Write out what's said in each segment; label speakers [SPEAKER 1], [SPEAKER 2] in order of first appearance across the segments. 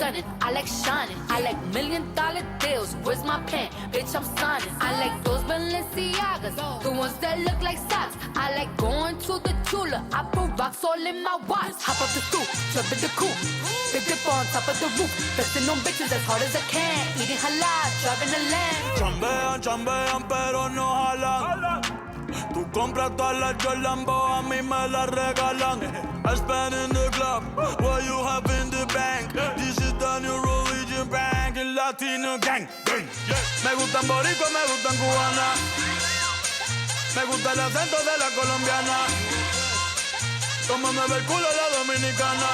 [SPEAKER 1] stunning, I like shining. I like $1,000,000 deals. Where's my pen? Bitch, I'm signing. I like those Balenciagas, the ones that look like socks. I like going to the Tula. I put rocks all in my watch. Hop up the stoop, jump in the coupe. Big dip on top of the roof. Flexing on bitches as hard as I can. Eating halal, driving a lamb.
[SPEAKER 2] Chambean, chambean, pero no jalan. Tú compras todas las Jolambo, a mí me las regalan. I spend in the club, what you have in the bank. This is the new religion bank, el Latino gang. Yeah. Me gustan boricua, me gustan cubana. Me gusta el acento de la colombiana. Como me ve el culo la dominicana.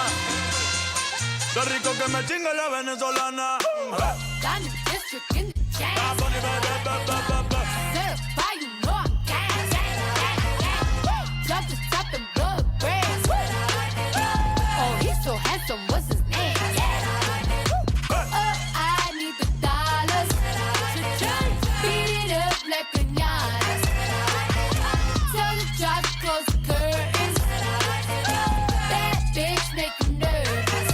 [SPEAKER 2] Lo rico que me chinga la venezolana.
[SPEAKER 1] Diamond district in the chain. Certified, you know I'm gang, gang, gang, gang. Drop the top and blow the braids. Oh, he's so handsome, what's his name? Oh, I need the dollars. Beat it up like pinatas. Tell the driver to close the curtains. Bad bitch make you nervous.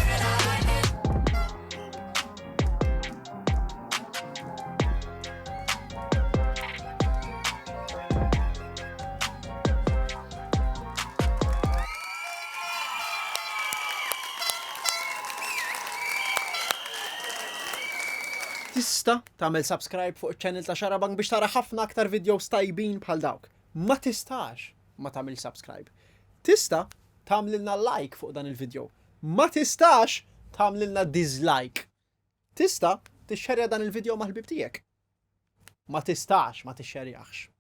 [SPEAKER 3] Tista tagħmel subscribe fuq iċ-channel ta' Xarabang biex tara ħafna aktar videos tajbin bħal dawk. Ma tistax ma tagħmel subscribe. Tista tagħmlilna like fuq dan il-video. Ma tistax tagħmlilna dislike. Tista tixxerja dan il-video mal-ħbib tiegħek. Ma tistax ma tixxerjaħx.